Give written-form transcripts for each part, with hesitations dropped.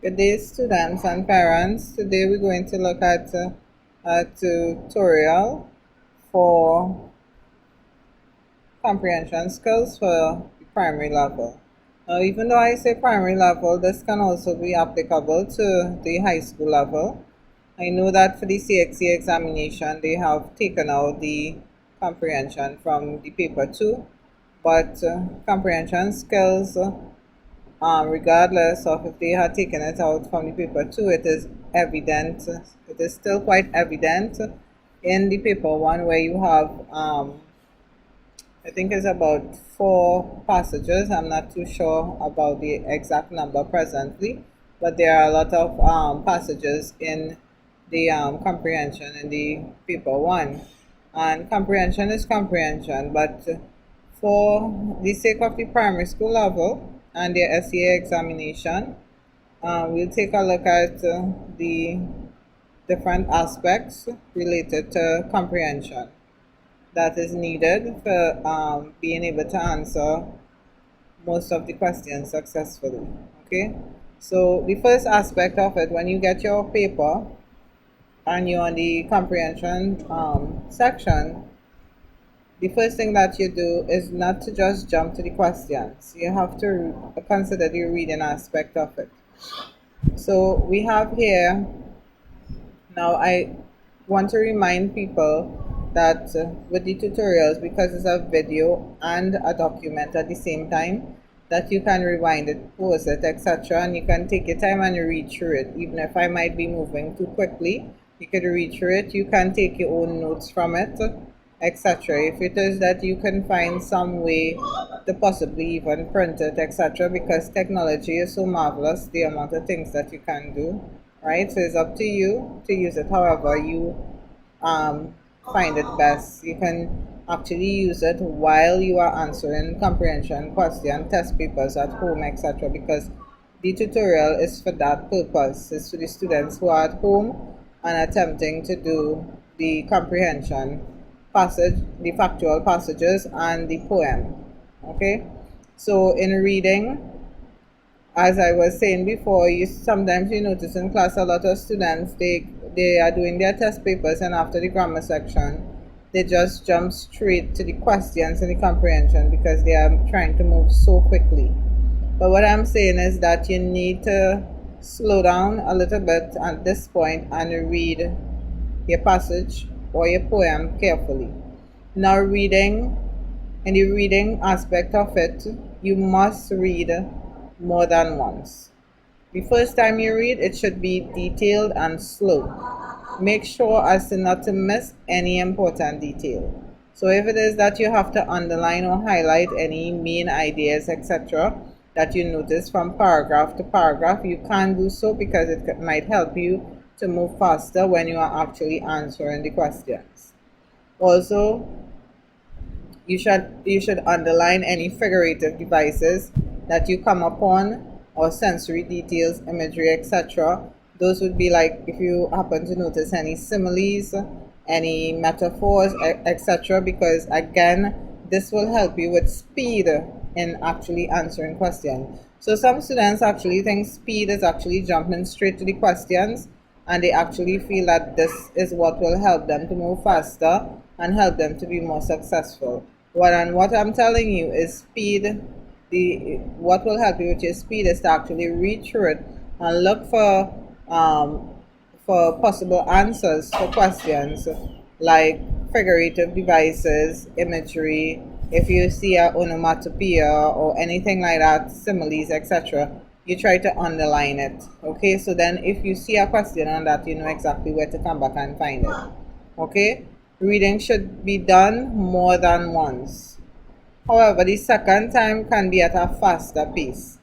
Good day, students and parents. Today we're going to look at a tutorial for comprehension skills for the primary level. Now, even though I say primary level, this can also be applicable to the high school level. I know that for the CXC examination, they have taken out the comprehension from the paper 2, but comprehension skills regardless of if they had taken it out from the paper two, it is evident, it is still quite evident in the paper one where you have, I think it's about 4 passages. I'm not too sure about the exact number presently, but there are a lot of passages in the comprehension in the paper one. And comprehension is comprehension, but for the sake of the primary school level and their SEA examination, we'll take a look at the different aspects related to comprehension that is needed for being able to answer most of the questions successfully. Okay, so the first aspect of it, when you get your paper and you're on the comprehension section, the first thing that you do is not to just jump to the questions. You have to consider the reading aspect of it. So we have here, now I want to remind people that with the tutorials, because it's a video and a document at the same time, that you can rewind it, pause it, etc. And you can take your time and read through it. Even if I might be moving too quickly, you could read through it. You can take your own notes from it, etc. If it is that you can find some way to possibly even print it, etc. Because technology is so marvelous, the amount of things that you can do, right? So it's up to you to use it however you find it best. You can actually use it while you are answering comprehension question, test papers at home, etc. Because the tutorial is for that purpose. It's for the students who are at home and attempting to do the comprehension passage, the factual passages, and the poem. Okay, so in reading, as I was saying before, you sometimes you notice in class a lot of students they are doing their test papers, and after the grammar section they just jump straight to the questions and the comprehension because they are trying to move so quickly. But what I'm saying is that you need to slow down a little bit at this point and read your passage or your poem carefully. Now, reading, in the reading aspect of it, you must read more than once. The first time you read, it should be detailed and slow. Make sure as to not to miss any important detail. So if it is that you have to underline or highlight any main ideas, etc., that you notice from paragraph to paragraph, you can do so because it might help you to move faster when you are actually answering the questions. Also, you should underline any figurative devices that you come upon, or sensory details, imagery, etc. Those would be like if you happen to notice any similes, any metaphors, etc. Because again, this will help you with speed in actually answering questions. So some students actually think speed is actually jumping straight to the questions, and they actually feel that this is what will help them to move faster and help them to be more successful. What I'm telling you is speed. What will help you with your speed is to actually read through it and look for possible answers for questions like figurative devices, imagery. If you see a onomatopoeia or anything like that, similes, etc., you try to underline it. Okay, so then if you see a question on that, you know exactly where to come back and find it. Okay, reading should be done more than once. However, the second time can be at a faster pace.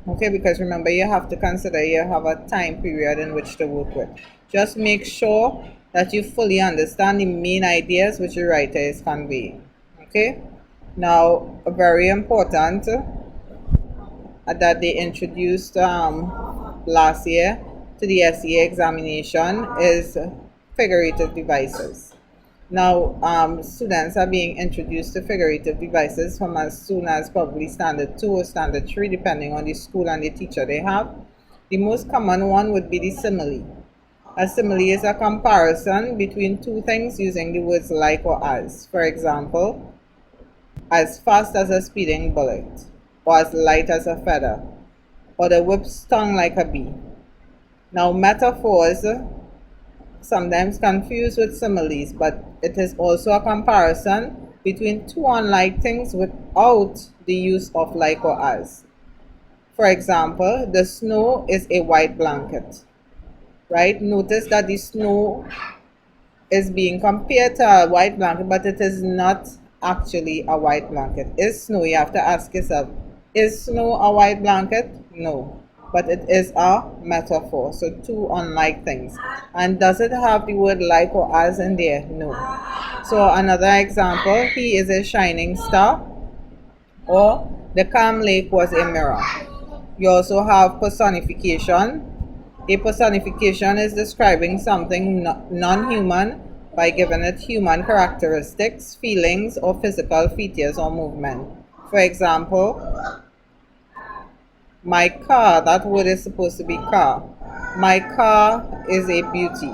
Okay, because remember, you have to consider you have a time period in which to work with. Just make sure that you fully understand the main ideas which the writer is conveying. Okay, now very important that they introduced last year to the SEA examination is figurative devices. Now, students are being introduced to figurative devices from as soon as probably standard 2 or standard 3, depending on the school and the teacher they have. The most common one would be the simile. A simile is a comparison between two things using the words like or as. For example, as fast as a speeding bullet, or as light as a feather, or the whip stung like a bee. Now, metaphors sometimes confused with similes, but it is also a comparison between two unlike things without the use of like or as. For example, the snow is a white blanket, right? Notice that the snow is being compared to a white blanket, but it is not actually a white blanket. Is snow, you have to ask yourself, is snow a white blanket? No, but it is a metaphor. So two unlike things. And does it have the word like or as in there? No. So another example, he is a shining star, or the calm lake was a mirror. You also have personification. A personification is describing something non-human by giving it human characteristics, feelings, or physical features or movement. For example, my car, that word is supposed to be car. My car is a beauty.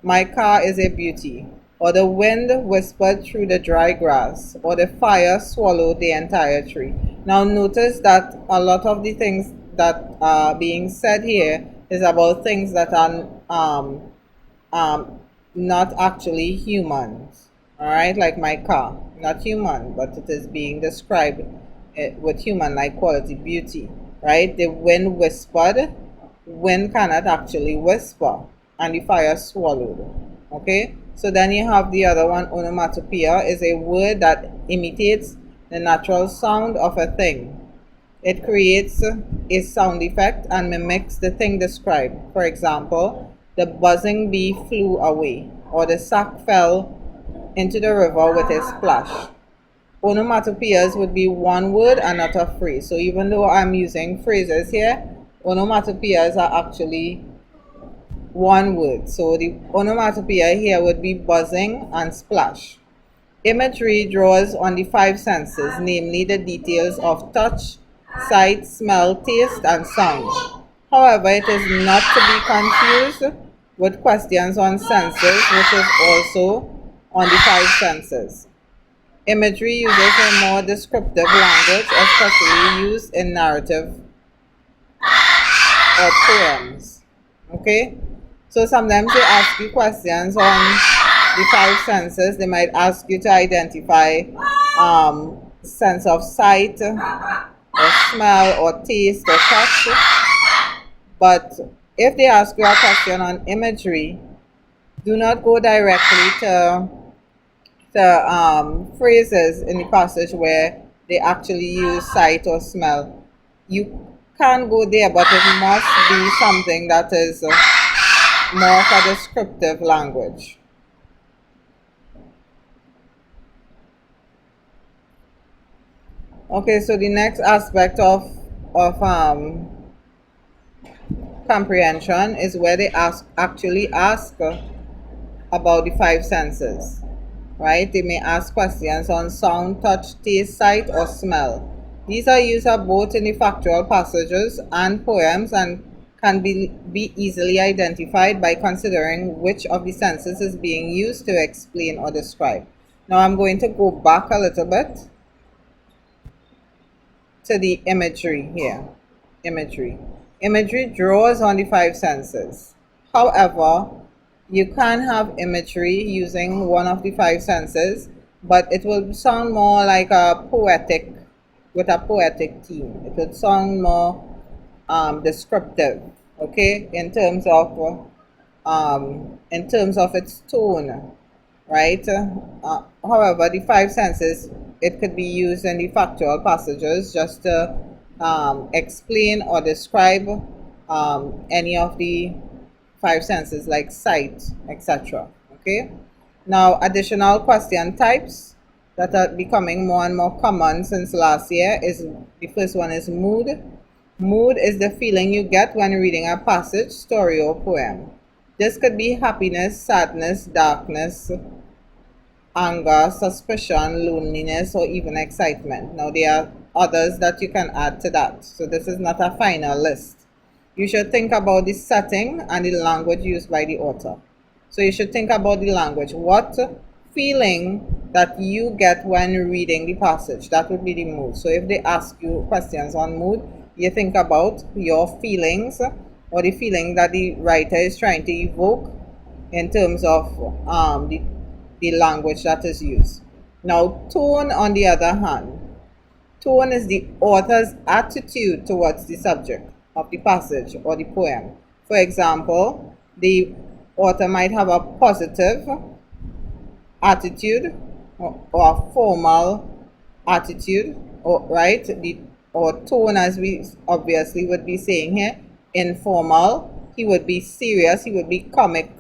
My car is a beauty. Or the wind whispered through the dry grass, or the fire swallowed the entire tree. Now notice that a lot of the things that are being said here is about things that are not actually humans. All right, like my car, not human, but it is being described with human-like quality, beauty. Right? The wind whispered. Wind cannot actually whisper, and the fire swallowed. Okay, so then you have the other one. Onomatopoeia is a word that imitates the natural sound of a thing. It creates a sound effect and mimics the thing described. For example, the buzzing bee flew away, or the sack fell into the river with a splash. Onomatopoeias would be one word and not a phrase. So even though I'm using phrases here, onomatopoeias are actually one word. So the onomatopoeia here would be buzzing and splash. Imagery draws on the five senses, namely the details of touch, sight, smell, taste, and sound. However, it is not to be confused with questions on senses, which is also on the five senses. Imagery uses a more descriptive language, especially used in narrative or poems. Okay? So sometimes they ask you questions on the five senses. They might ask you to identify sense of sight, or smell, or taste, or touch. But if they ask you a question on imagery, do not go directly to phrases in the passage where they actually use sight or smell. You can go there, but it must be something that is more of a descriptive language. Okay, so the next aspect of comprehension is where they actually ask about the five senses, right? They may ask questions on sound, touch, taste, sight, or smell. These are used both in the factual passages and poems, and can be easily identified by considering which of the senses is being used to explain or describe. Now I'm going to go back a little bit to the imagery here. Imagery draws on the five senses. However, you can have imagery using one of the five senses, but it will sound more like a poetic, with a poetic theme. It would sound more descriptive, okay, in terms of its tone, right? However, the five senses, it could be used in the factual passages just to explain or describe any of the five senses like sight, etc. Okay. Now, additional question types that are becoming more and more common since last year is, the first one is mood. Mood is the feeling you get when reading a passage, story, or poem. This could be happiness, sadness, darkness, anger, suspicion, loneliness, or even excitement. Now, there are others that you can add to that. So this is not a final list. You should think about the setting and the language used by the author. So you should think about the language. What feeling that you get when reading the passage? That would be the mood. So if they ask you questions on mood, you think about your feelings or the feeling that the writer is trying to evoke in terms of the language that is used. Now, tone, on the other hand, tone is the author's attitude towards the subject of the passage or the poem. For example, the author might have a positive attitude or a formal attitude, or right, or tone, as we obviously would be saying here, informal. He would be serious, he would be comic,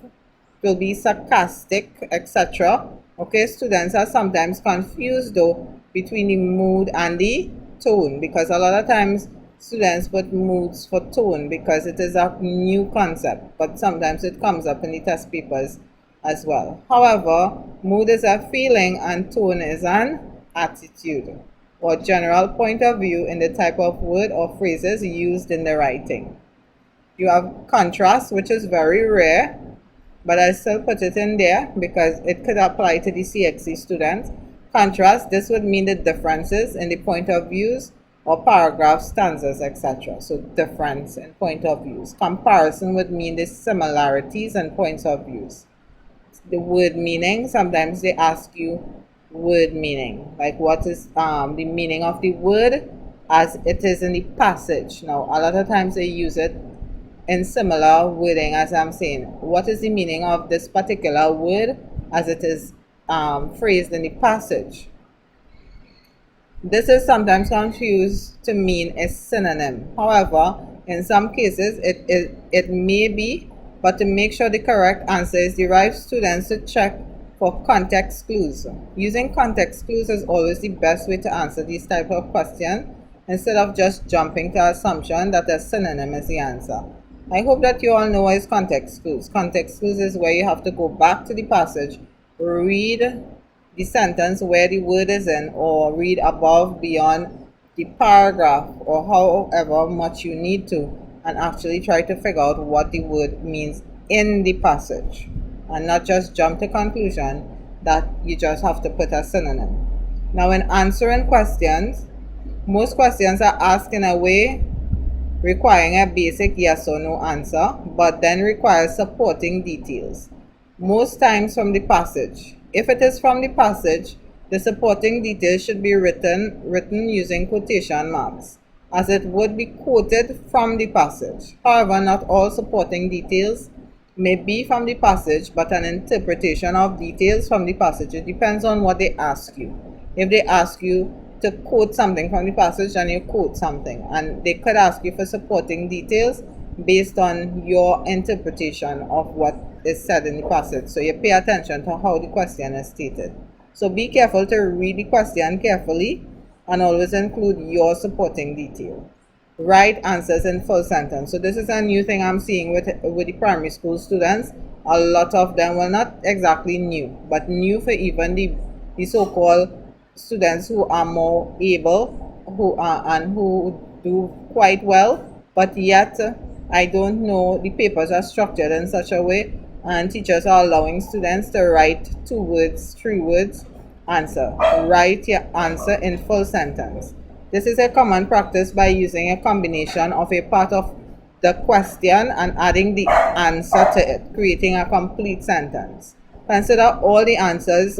will be sarcastic, etc. Okay, students are sometimes confused though between the mood and the tone, because a lot of times students put moods for tone because it is a new concept, but sometimes it comes up in the test papers as well. However, mood is a feeling and tone is an attitude or general point of view in the type of word or phrases used in the writing. You have contrast, which is very rare, but I still put it in there because it could apply to the CXC students. Contrast, this would mean the differences in the point of views or paragraph stanzas, etc. So difference in point of views. Comparison would mean the similarities and points of views. The word meaning, sometimes they ask you word meaning, like what is the meaning of the word as it is in the passage. Now a lot of times they use it in similar wording as I'm saying. What is the meaning of this particular word as it is phrased in the passage? This is sometimes confused to mean a synonym. However, in some cases it may be, but to make sure the correct answer is derived, students to check for context clues. Using context clues is always the best way to answer these type of questions instead of just jumping to assumption that a synonym is the answer. I hope that you all know what is context clues. Context clues is where you have to go back to the passage, read the sentence where the word is in, or read above, beyond the paragraph, or however much you need to, and actually try to figure out what the word means in the passage, and not just jump to conclusion that you just have to put a synonym. Now, in answering questions, most questions are asked in a way requiring a basic yes or no answer, but then requires supporting details, most times from the passage. If it is from the passage, the supporting details should be written using quotation marks, as it would be quoted from the passage. However, not all supporting details may be from the passage, but an interpretation of details from the passage. It depends on what they ask you. If they ask you to quote something from the passage, then you quote something, and they could ask you for supporting details based on your interpretation of what is said in the passage. So you pay attention to how the question is stated. So be careful to read the question carefully and always include your supporting detail. Write answers in full sentence. So this is a new thing I'm seeing with the primary school students. A lot of them, well, not exactly new, but new for even the so-called students who are more able, who do quite well, but yet I don't know, the papers are structured in such a way and teachers are allowing students to write 2 words, 3 words answer. Write your answer in full sentence. This is a common practice by using a combination of a part of the question and adding the answer to it, creating a complete sentence. Consider all the answers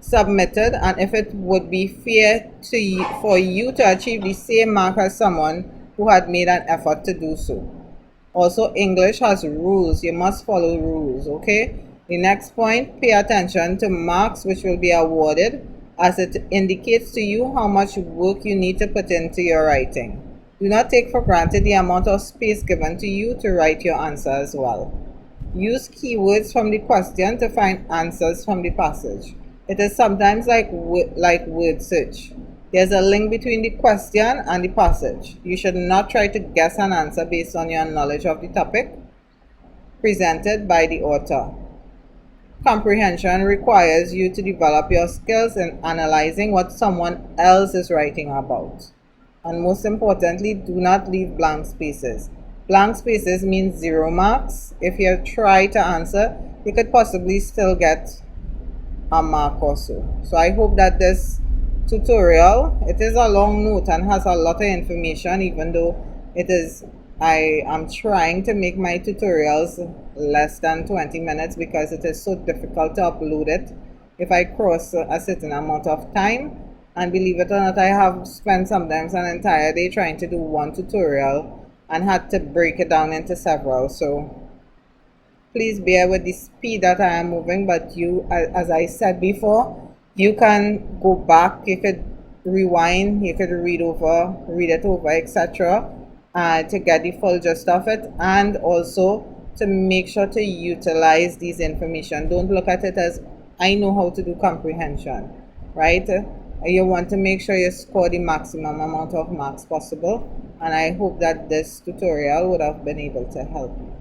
submitted, and if it would be fair to you, for you to achieve the same mark as someone who had made an effort to do so. Also, English has rules. You must follow rules, okay? The next point, pay attention to marks which will be awarded, as it indicates to you how much work you need to put into your writing. Do not take for granted the amount of space given to you to write your answer as well. Use keywords from the question to find answers from the passage. It is sometimes like word search. There's a link between the question and the passage. You should not try to guess an answer based on your knowledge of the topic presented by the author. comprehension requires you to develop your skills in analyzing what someone else is writing about. And most importantly, do not leave blank spaces. Blank spaces means 0 marks. If you try to answer, you could possibly still get a mark or so. So I hope that this tutorial, it is a long note and has a lot of information, even though I am trying to make my tutorials less than 20 minutes because it is so difficult to upload it if I cross a certain amount of time. And believe it or not, I have spent sometimes an entire day trying to do one tutorial and had to break it down into several. So please bear with the speed that I am moving, but you, as I said before, you can go back, you could rewind, you could read it over, etc. To get the full gist of it, and also to make sure to utilize these information. Don't look at it as I know how to do comprehension, right? You want to make sure you score the maximum amount of marks possible, and I hope that this tutorial would have been able to help you.